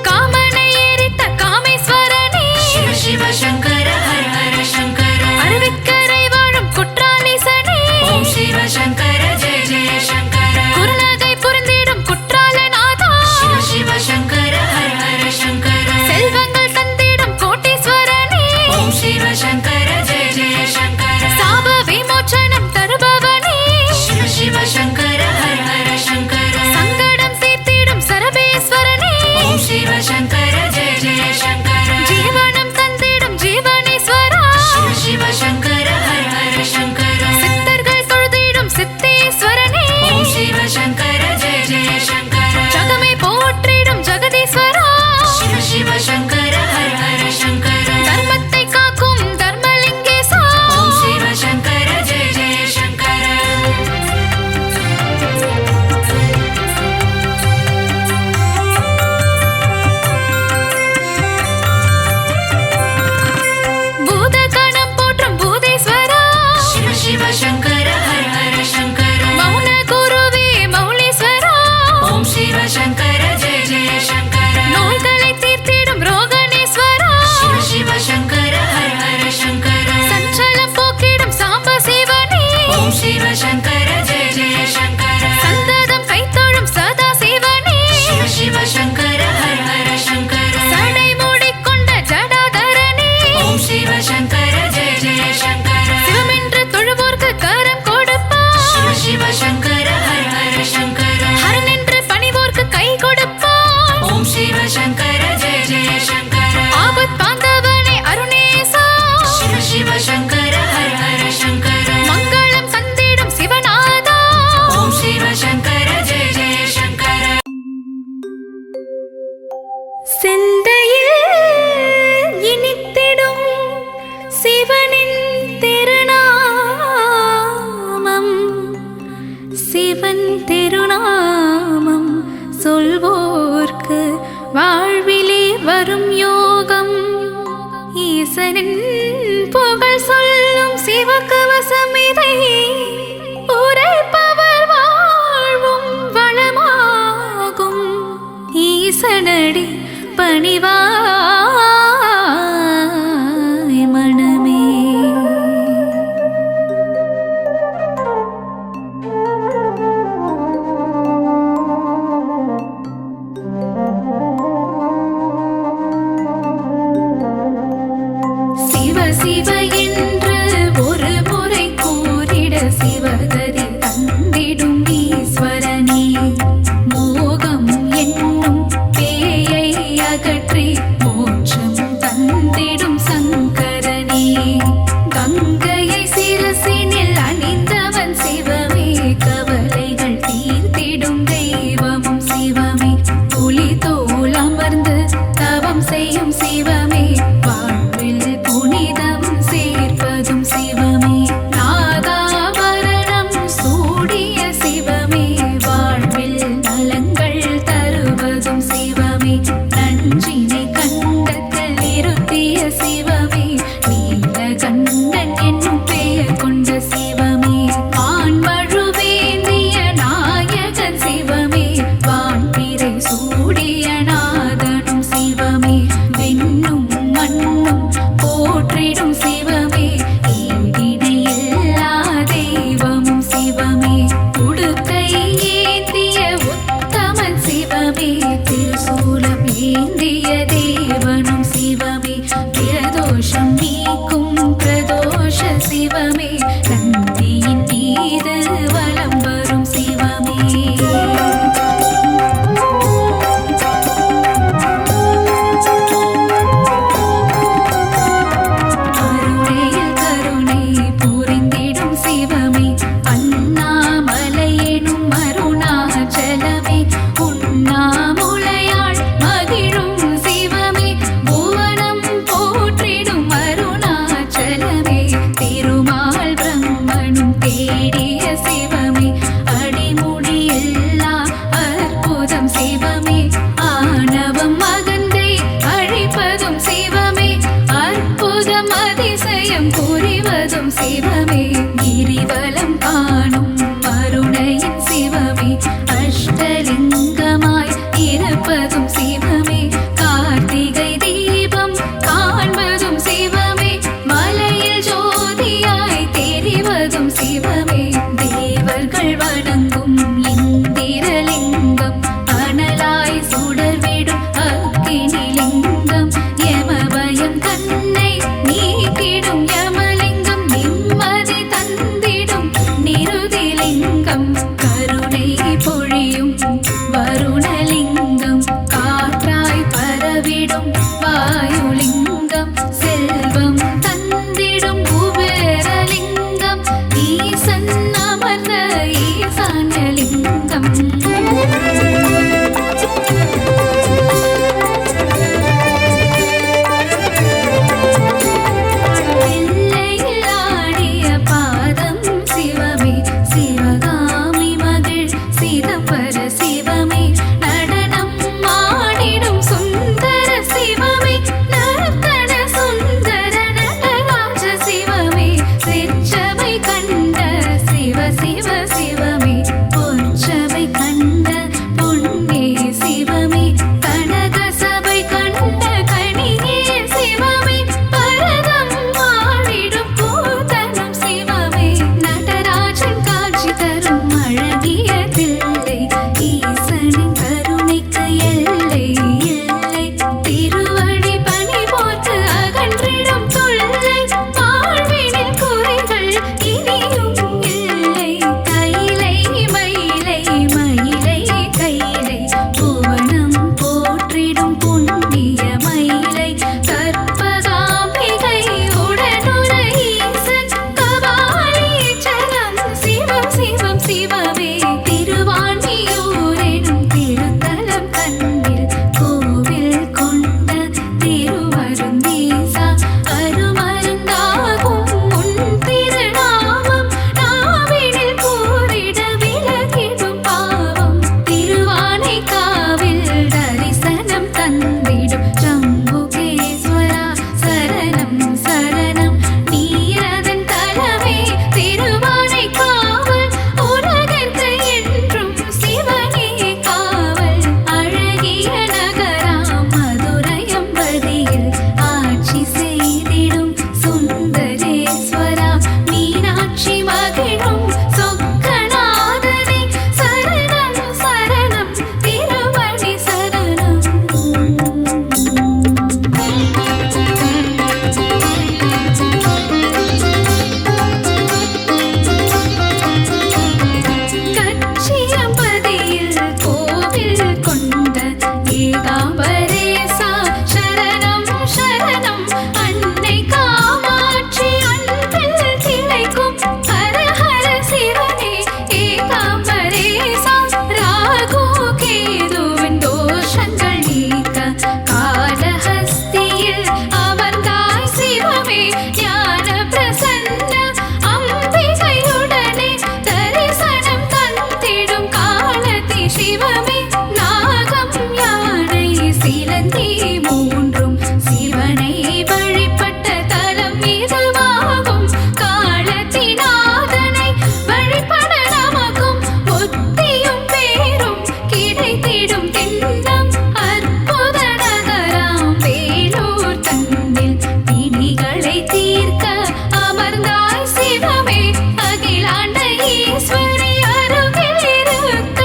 காமனை எரித்த காமேஸ்வரனே शिव शिव शंकर हर हर शंकर அருவிக்கரை வாழும் குற்றாலீசனே ओम शिव शंकर जय जय शंकर குருநகை புரிந்திடும் குற்றாலநாதா शिव शिव शंकर हर हर शंकर செல்வங்கள் தந்திடும் கோட்டீஸ்வரனே ओम शिव शंकर जय जय शंकर சாப விமோச்சனம் தருபவனே शिव शिव शंकर हर हर शंकर சங்கடம் தீர்த்திடும் சரபேஸ்வரனே ओम शिव शंकर जय जय शंकर ஜீவனம் தந்திடும் ஜீவனேஸ்வரா शिव शिव शंकर हर हर शंकर சித்தர்கள் தொழுதிடும் சித்தேஸ்வரனே ओम शिव शंकर जय जय शंकर ஜகமே போற்றிடும் ஜெகதீஸ்வரா शिव शिव शंकर हर हर शंकर தர்மத்தை காக்கும் தர்மலிங்கேசா ओम शिव शंकर जय जय शंकर பூதகணம் போற்றும் பூதேஸ்வரா शिव शिव शंकर हर हर शंकर மௌன குருவே மௌலீஸ்வரா ओम शिव शंकर जय जय शंकर நோய்களை தீர்த்திடும் ரோகணேஸ்வரா शिव शिव शंकर हर हर शंकर சஞ்சலம் போக்கிடும் சாம்ப சிவனே ओम शिव शंकर जय जय शंकर சந்ததம் கைத்தொழும் சதா சிவனே शिव शिव शंकर हर हर शंकर சடை மூடிக்கொண்ட ஜடாதரனே ओम शिव शंकर जय जय சிவனின் திருநாமம் சிவன் திருநாமம் சொல்வோர்க்கு வாழ்விலே வரும் யோகம். ஈசனின் புகழ் சொல்லும் சிவகவசம் இதை உரைப்பவர் வாழ்வும் வளமாகும். ஈசனடி பணிவாய் மனமே. சிவ சிவ என்று ஒரு முறை கூறிட சிவகதி தந்திடும் ஈஸ்வரனே. மோகம் என்னும் பேயை அகற்றி மோட்சம் தந்திடும் சங்கரனே. கங்கையை சிரசினில் அணிந்தவன் சிவமே. கவலைகள் தீர்த்திடும் தெய்வமும் சிவமே. புலி தோல் அமர்ந்து தவம் செய்யும் சிவமே. வாழ்வில் புனிதம் சேர்ப்பதும் சிவமே. நாகாபரணம் சூடிய சிவமே. வாழ்வில் நலங்கள் தருவதும் சிவமே. நஞ்சினை கண்டத்தில் நிறுத்திய சிவமே. நீலகண்டன் என்னும் பெயர் கொண்ட சிவமே. ஆண்மழுவேந்திய நாயகன் சிவமே. வான்பிறை சூடிய நாதனும் சிவமே. விண்ணும் மண்ணும் போற்றிடும் சிவமே. ஈடிணையில்லா தெய்வமும் சிவமே. உடுக்கை ஏந்திய உத்தமன் சிவமே. திருசூலம் ஏந்திய தேவனும் சிவமே. பிரதோஷம் நீக்கும் பிரதோஷ சிவமே. நந்தியின் மீது வலம் வரும் சிவமே. கருணையில் கருணை புரிந்திடும் சிவமே. அண்ணாமலையெனும் அருணாச்சலமே. உண்ணாமுலையாள் மகிழும் சிவமே. புவனம் போற்றிடும் அருணாச்சலமே. திருமால் பிரம்மனும் தேடிய சிவமே. அடிமுடியில்லா அற்புதம் சிவமே. ஆணவம் அகந்தை அழிப்பதும் சிவமே. அற்புதம் அதிசயம் புரிவதும் சிவமே. கிரிவலம் காணும் அருணையின் சிவமே. அஷ்டலிங்கமாய் இருப்பதும் சிவமே. கார்த்திகை தீபம் காண்பதும் சிவமே. மலையில் ஜோதியாய் தெரிவதும் சிவமே. தேவர்கள் வணங்கும் இந்திரலிங்கம். அனலாய் சுடர்விடும் அக்கினிலிங்கம். யமபயம் தன்னை நீக்கிடும் யமலிங்கம். நிம்மதி சுந்தரேஸ்வரா மீனாட்சி மகிழும் சொக்கநாதனே சரணம் சரணம் திருவடி சரணம். கச்சியம்பதியில் கோவில் கொண்ட ஏகாம்பரேசா சரணம் சரணம் அன்னை காமாட்சி அன்பில் திளைக்கும் ஹர ஹர சிவனே ஏகாம்பரேசா ராகு கேதுவின் தோஷங்கள் நீக்க காளஹஸ்தியில் அமர்ந்தாய் சிவமே ஞான பிரசன்ன அம்பிகையுடனே தரிசனம் தந்திடும் காலத்தி சிவமே நாகம் யானை சிலந்தி மூன்றும் சிவனை வழிபட்ட தலம் இதுவாகும் காலத்திநாதனை வழிபட நமக்கும் புத்தியும் பேரும் கிடைத்திடும் திண்ணம் அற்புத நகராம் வேலூர் தன்னில் பிணிகளை தீர்க்க அமர்ந்தாய் சிவமே அகிலாண்ட ஈஸ்வரி அருகில் இருக்க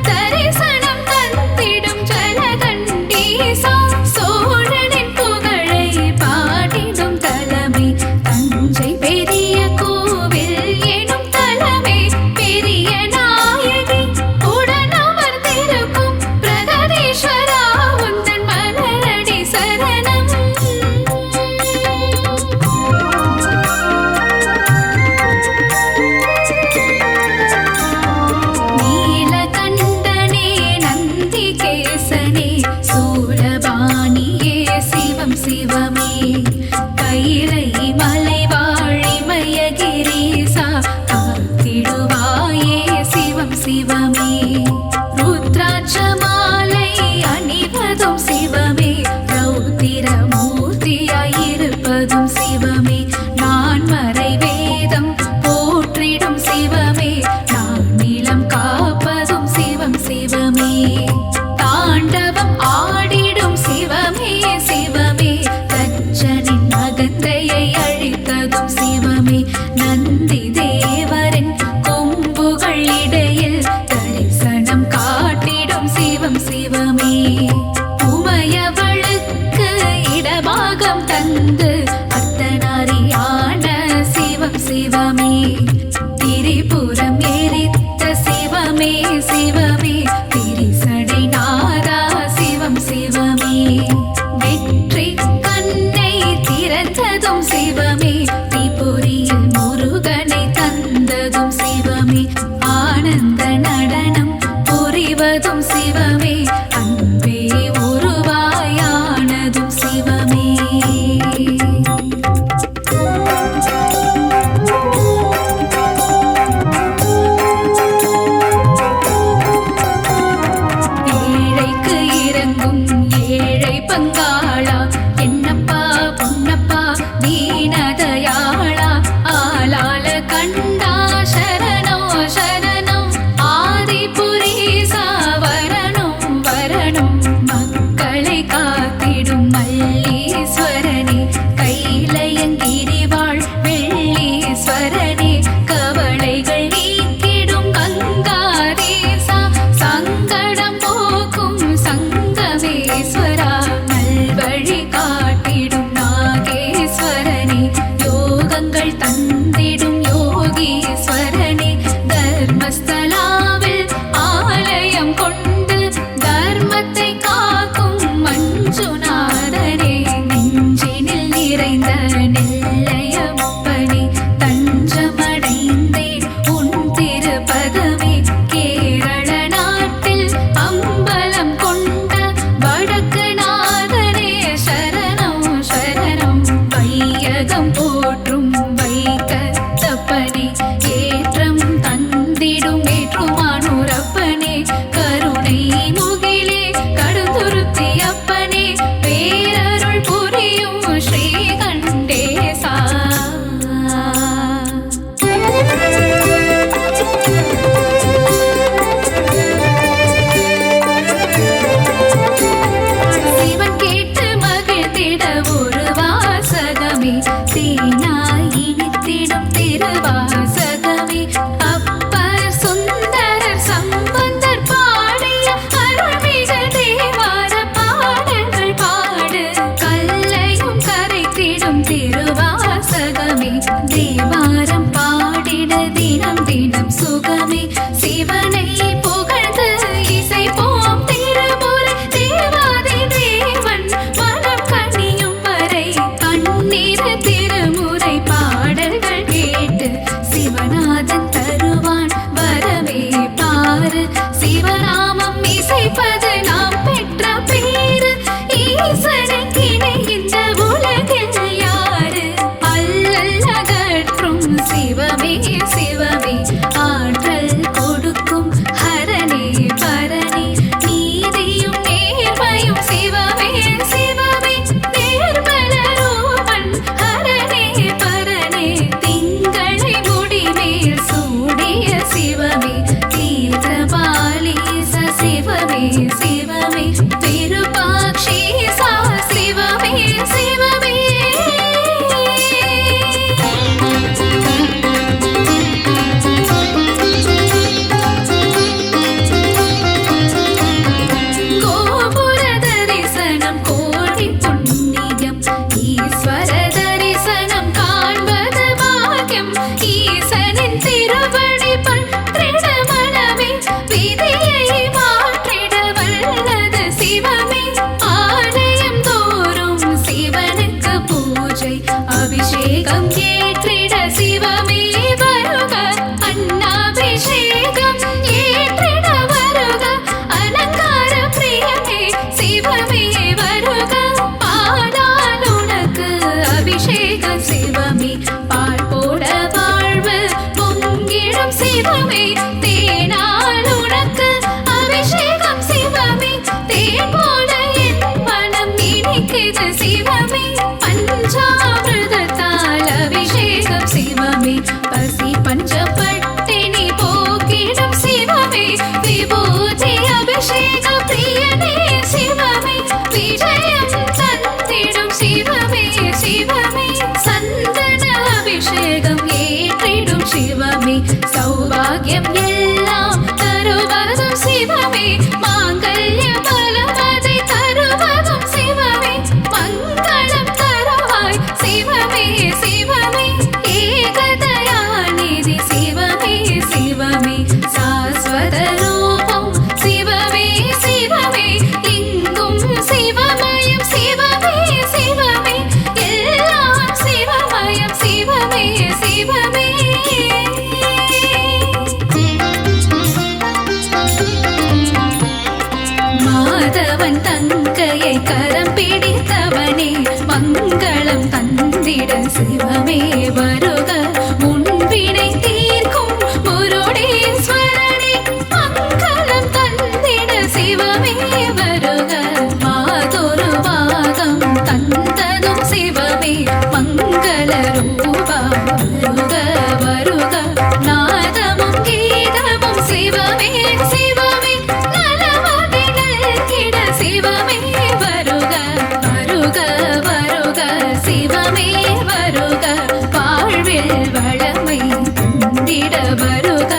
தரிசனம் தந்திடும் ஜலகண்டீசா சோழனின் புகழை பாடிடும் தலமே தஞ்சை பெரிய கோவில் எனும் தலமே பெரிய நாயகி உடனமர்ந்திருக்கும் பிரகதீஸ்வரா உந்தன் மலரடி சரணம். நீலகண்டனே நந்திகேசனே சூலபாணியே சிவம் சிவமே கைலை மலை வாழிமயகிரீசா காத்திடுவாயே சிவம் சிவமே ருத்ராட்ச மாலை அணிவதும் சிவமே ரௌத்திரமூர்த்தியாயிருப்பதும் சிவமே நான்மறை வேதம் போற்றிடும் சிவமே நானிலம் காப்பதும் சிவம் சிவமே தாண்டவம் ஆடிடும் சிவமே சிவமே தச்சனின் அகந்தையை அழித்ததும் சிவமே நந்தி தேவரின் கொம்புகள் இடையில் தரிசனம் காட்டிடும் சிவம் சிவமே உமையவளுக்கு இடமாகம் தந்து அர்த்தநாரியான சிவம் சிவமே திரிபுரம் எரித்த சிவமே சிவமே திரிசடை நாதா சிவம் சிவமே வெற்றி கண்ணை திறந்ததும் சிவமே தீபொறியில் முருகனை தந்ததும் சிவமே ஆனந்த நடனம் புரிவதும் சிவமே அன்பே உருவாயானதும் சிவமே. ஏழைக்கு இறங்கும் ஏழை பங்காளா என்னப்பா பொன்னப்பா தீனதயாளா ஆளாள கண்டா சரணோ சரணம் ஆதிபு சிவமே தேவாரம் பாடிட தினம் தினம் சுகமே சிவனை புகழ்ந்து இசைப்போம் திருமுறை தேவாதி தேவன் மனம் கனியும் வரை கண்ணீர் திருமுறை பாடல்கள் கேட்டு சிவநாதன் தருவான் வரவே பாரு சிவநாமம் இசைப்பது நாம் பெற்ற பேரு ஈசனுக்கு இணை இந்த உலகில் யாரு அல்லல் அகற்றும் சிவமே சிவமே ஆற்றல் கொடுக்கும் ஹரனே பரனே நீதியும் நேர்மையும் சிவமே சிவமே நேர்மலரூபன் ஹரனே பரனே திங்களை முடிமேல் சூடிய சிவமே தீர்த்தபாலீச சிவமே சிவமே விருபாக்ஷீசா சிவமே சிவமே கோபுர தரிசனம் கோடி புண்ணியம் ஈஸ்வர தரிசனம் காண்பது பாக்கியம் ஈசனின் திருவடி பற்றிட மனமே விதியை மாற்றிட வல்லது சிவமே ஆலயம் தோறும் சிவனுக்கு பூஜை அபிஷேகம் ஏற்றிட சிவமே வருக அன்னாபிஷேகம் ஏற்றிட வருக அலங்கார பிரியமே சிவமே வருக பாடால் உனக்கு அபிஷேகம் சிவமே பால் போட வாழ்வு பொங்கிடும் சிவமே தேனால் உனக்கு அபிஷேகம் சிவமே தேன் போல என் மனம் இனிக்குது சிவமே பஞ்சாமிர்தத்தால் அபிஷேகம் சிவமே பசி பஞ்சப்பட்டினி போக்கிடும் சிவமே விபூதி அபிஷேக பிரியனே சிவமே விஜயம் தந்திடும் சிவமே சிவமே சந்தன அபிஷேகம் ஏற்றிடும் சிவமே சௌபாகியம் எல்லாம் தருவதும் சிவமே மாங்கல்ய பலமதை தருவதும் சிவமே மங்களம் தருவாய் சிவமே சிவமே ஏகதயாநிதி சிவமே சிவமே சாஸ்வத ரூபம் சிவமே சிவமே எங்கும் சிவமயம் சிவமே சிவமே எல்லாம் சிவமயம் சிவமே சிவமே மாதவன் தங்கையை கரம் பிடித்தவனே மங்களம் தந்திட சிவமே வருக முன்பினை தீர்க்கும் முருடேஸ்வரனே மங்களம் தந்திட சிவமே வருக மாதொரு பாகம் தந்ததும் சிவமே மங்கள ரூபா வருக வருக நாதமும் கீதமும் சிவமே சிவமே நலமதிகள் கிட சிவமே வருக வருக வருக சிவமே வருக வாழ்வில் வளமை தந்திட வருக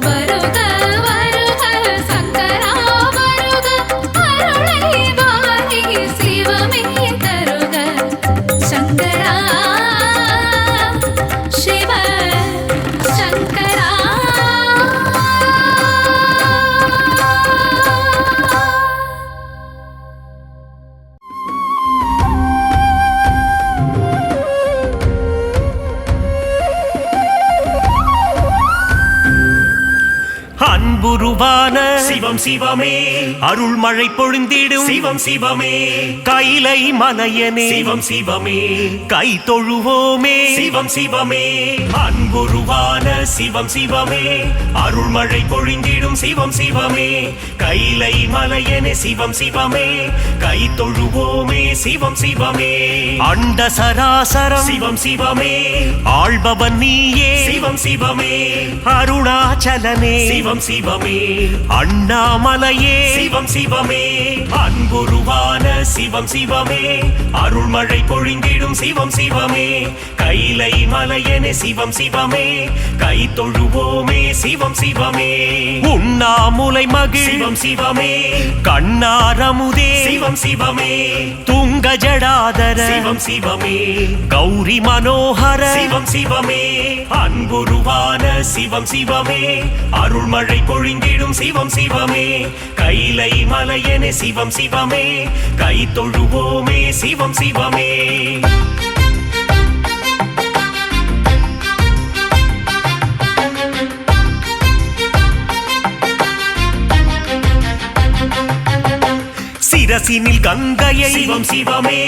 வருக வருக சங்கரா வருக அருளை வாரி சிவமே தருக சங்கரா சிவ சங்கரா அன்புருவான சிவம் சிவமே அருள்மழை பொழிந்திடும் சிவம் சிவமே கைலை மலையனே சிவம் சிவமே கை தொழுவோமே சிவம் சிவமே அன்புருவான சிவம் சிவமே அருள்மழை பொழிந்திடும் சிவம் சிவமே கைலை மலையனே சிவம் சிவமே கை தொழுவோமே சிவம் சிவமே அண்ட சராசரம் சிவம் சிவமே ஆள்பவன் நீயே சிவம் சிவமே அருணாச்சலனே சிவம் சிவமே சிவமே அண்ணாமலையே சிவம் சிவமே அன்புருவான சிவம் சிவமே அருள்மழை பொழிந்திடும் சிவம் சிவமே கைலை மலையனே சிவம் சிவமே கை தொழுவோமே சிவம் சிவமே உண்ணாமுலை மகிழ் சிவம் சிவமே கண்ணாரமுதே சிவம் சிவமே துங்க ஜடாதர சிவம் சிவமே கௌரி மனோகர சிவம் சிவமே அன்புருவான சிவம் சிவமே அருள்மழை பொழிந்திடும் சிவம் சிவமே கைலை மலையனே சிவம் சிவமே கை தொழுவோமே சிவம் சிவமே சிரசினில் கங்கையை சிவம் சிவமே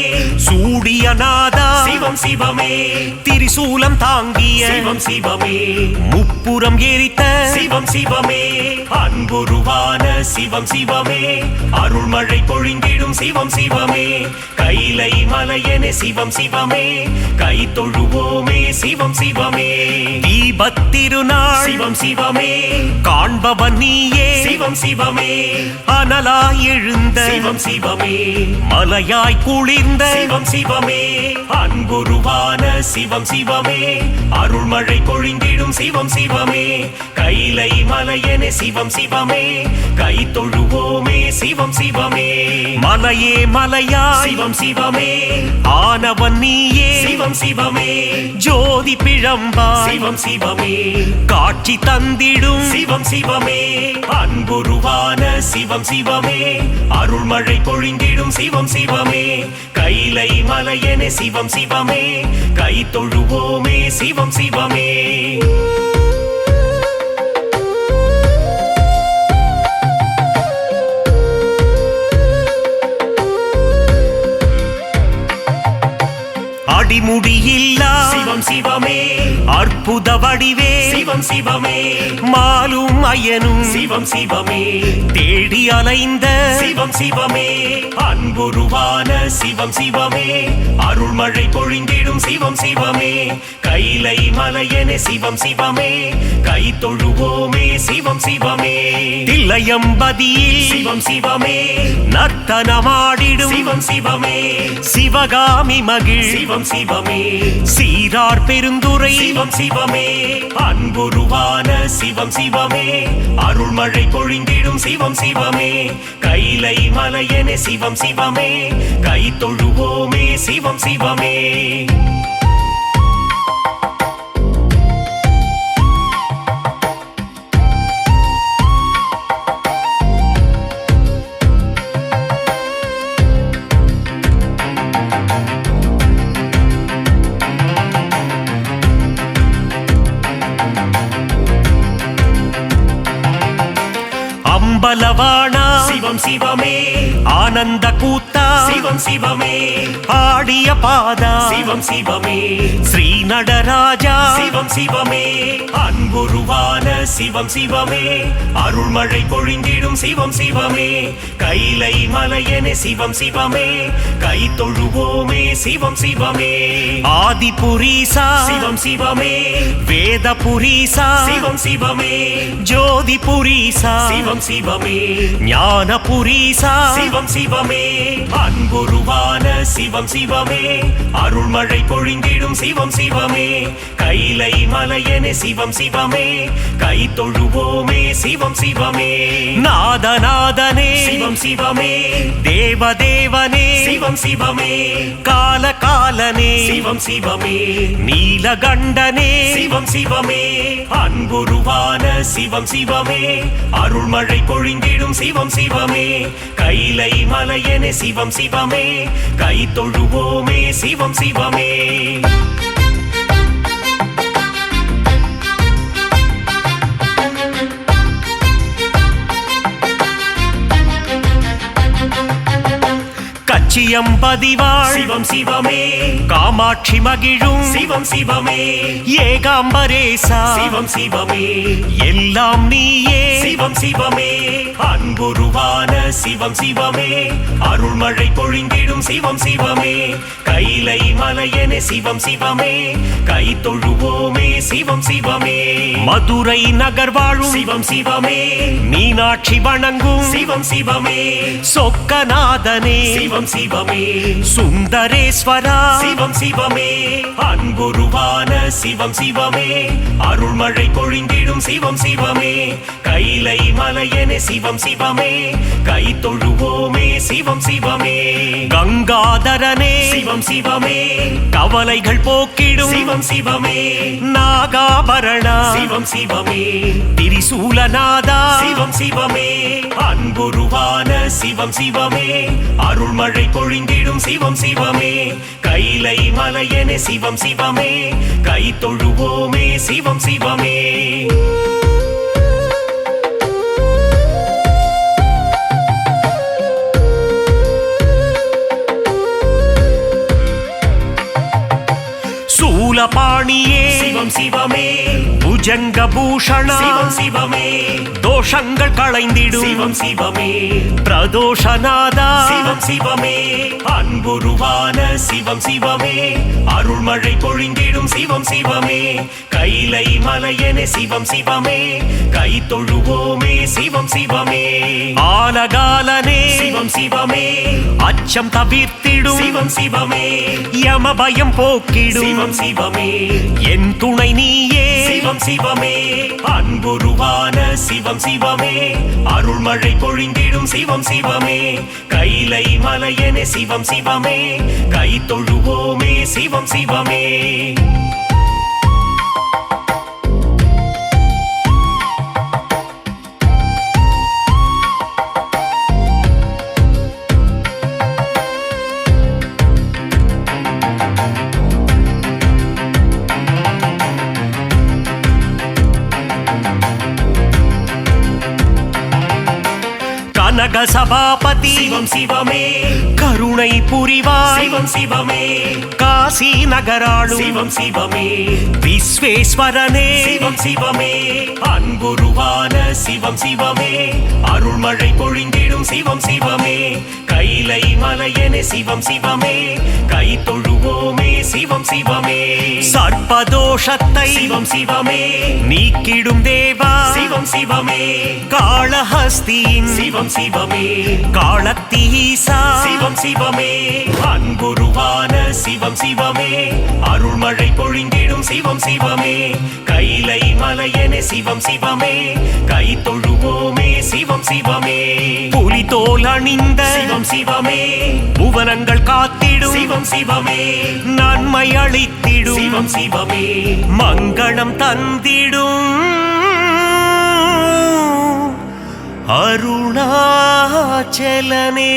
சூடிய நாதா சிவம் சிவமே திரிசூலம் தாங்கிய சிவம் சிவமே முப்புறம் எரித்த சிவம் சிவமே அன்புருவான சிவம் சிவமே அருள்மழை பொழிந்திடும் சிவம் சிவமே கைலை மலையனே சிவம் சிவமே கை தொழுவோமே சிவம் சிவமே தீபத்திருநாள் சிவம் சிவமே காண்பவன் நீயே சிவம் சிவமே அனலாய் எழுந்த சிவம் சிவமே மலையாய் குளிர்ந்த சிவம் சிவமே அன்புருவான சிவம் சிவமே அருள்மழை பொழிந்திடும் சிவம் சிவமே கைலை மலையனே சிவம் சிவமே கை தொழுவோமே சிவம் சிவமே மலையே மலையா சிவம் சிவமே ஆனவன் நீயே சிவம் சிவமே ஜோதி பிழம்பா சிவம் சிவமே காட்சி தந்திடும் சிவம் சிவமே அன்புருவான சிவம் சிவமே அருள்மழை பொழிந்திடும் சிவம் சிவமே கைலை மலையனே சிவம் சிவமே கை தொழுவோமே சிவம் சிவமே அடிமுடியில்லா சிவம் சிவமே அற்புத வடிவே சிவம் சிவமே மாலும் அயனும் சிவம் சிவமே தேடி அலைந்த சிவம் சிவமே அன்புருவான சிவம் சிவமே அருள்மழை பொழிந்திடும் சிவம் சிவமே கைலை மலையனே சிவம் சிவமே கை தொழுவோமே சிவம் சிவமே தில்லையம்பதியில் சிவம் சிவமே நர்த்தனமாடிடும் சிவம் சிவமே சிவகாமி மகிழ் சிவம் சிவமே சீரார் பெருந்துரை சிவம் சிவமே அன்புருவான சிவம் சிவமே அருள்மழை பொழிந்திடும் சிவம் சிவமே கைலை மலையனே சிவம் சிவமே கை தொழுவோமே சிவம் சிவமே அம்பலவாணா சிவம் சிவமே ஆனந்த கூத்தா சிவம் சிவமே ஆடிய பாதா சிவம் சிவமே ஸ்ரீ நடராஜா சிவம் சிவமே அன்புருவான சிவம் சிவமே அருள்மழை பொழிந்திடும் சிவம் சிவமே கைலை மலையனே சிவம் சிவமே கை தொழுவோமே சிவம் சிவமே ஆதிபுரீசா சிவம் சிவமே வேதபுரீசா சிவம் சிவமே ஜோதிபுரீசா சிவம் சிவமே ஞானபுரீசா சிவம் சிவமே அன்புருவான சிவம் சிவமே அருள்மழை பொழிந்திடும் சிவம் சிவமே கைலை மலையனே சிவம் சிவமே கை தொழுவோமே சிவம் சிவமே நாதநாதனே சிவம் சிவமே தேவதேவனே சிவம் சிவமே காலகாலனே சிவம் சிவமே நீலகண்டனே சிவம் சிவமே அன்புருவான சிவம் சிவமே அருள்மழை பொழிந்திடும் சிவம் சிவமே கைலை மலையனே சிவம் சிவமே கை தொழுவோமே சிவம் சிவமே கச்சியம்பதிவாள் சிவம் சிவமே காமாட்சி மகிழும் சிவம் சிவமே ஏகாம்பரேசா சிவம் சிவமே எல்லாம் நீயே சிவம் சிவமே அன்புருவான சிவம் சிவமே அருள்மழை பொழிந்திடும் சிவம் சிவமே கைலை மலையனே சிவம் சிவமே கை தொழுவோமே சிவம் சிவமே மதுரை நகர் வாழும் சிவம் சிவமே மீனாட்சி வணங்கும் சிவம் சிவமே சொக்கநாதனே சிவம் சிவமே சுந்தரேஸ்வரா சிவம் சிவமே அன்புருவான சிவம் சிவமே அருள்மழை பொழிந்திடும் சிவம் சிவமே கைலை மலையனே சிவம் சிவமே கை தொழுவோமே சிவம் சிவமே கங்காதரனே சிவம் சிவமே கவலைகள் போக்கிடும் சிவம் சிவமே நாகாபரணா சிவம் சிவமே திரிசூலநாதா சிவம் சிவமே அன்புருவான சிவம் சிவமே அருள்மழை பொழிந்திடும் சிவம் சிவமே கைலை மலையனே சிவம் சிவமே கை தொழுவோமே சிவம் சிவமே சூலபாணியே சிவம் சிவமே புஜங்க பூஷணா சிவம் சிவமே தோஷங்கள் களைந்திடும் சிவம் சிவமே பிரதோஷநாதா சிவம் சிவமே அன்புருவான சிவம் சிவமே அருள்மழை பொழிந்திடும் சிவம் சிவமே கைலை மலையனே சிவம் சிவமே கை தொழுவோமே சிவம் சிவமே ஆலகாலனே சிவம் சிவமே அச்சம் தவிர்த்திடும் சிவம் சிவமே யம பயம் போக்கிடும் சிவம் சிவமே என் துணை நீயே சிவம் சிவமே அன்புருவான சிவம் சிவமே அருள்மழை பொழிந்திடும் சிவம் சிவமே கைலை மலையனே சிவம் சிவமே கை தொழுவோமே சிவம் சிவமே கனக சபாபதி சிவம் சிவமே கருணை புரிவாய் சிவம் சிவமே காசி நகராளும் சிவம் சிவமே விஸ்வேஸ்வரனே சிவம் சிவமே அன்புருவான சிவம் சிவமே அருள்மழை பொழிந்திடும் சிவம் சிவமே கைலை மலையனே சிவம் சிவமே கை தொழுவோமே சிவம் சிவமே சர்ப்பதோஷத்தை சிவம் சிவமே நீக்கிடும் தேவா சிவம் சிவமே காளஹஸ்தியின் சிவம் சிவமே காளத்தீசா சிவம் சிவமே அன்புருவான சிவம் சிவமே அருள்மழை பொழிந்திடும் சிவம் சிவமே கைலை மலையனே சிவம் சிவமே கை தொழுவோமே சிவம் சிவமே புலிதோல் அணிந்த சிவம் சிவமே புவனங்கள் காத்திடும் சிவம் சிவமே நன்மை அளித்திடும் சிவம் சிவமே மங்களம் தந்திடும் அருணாச்சலனே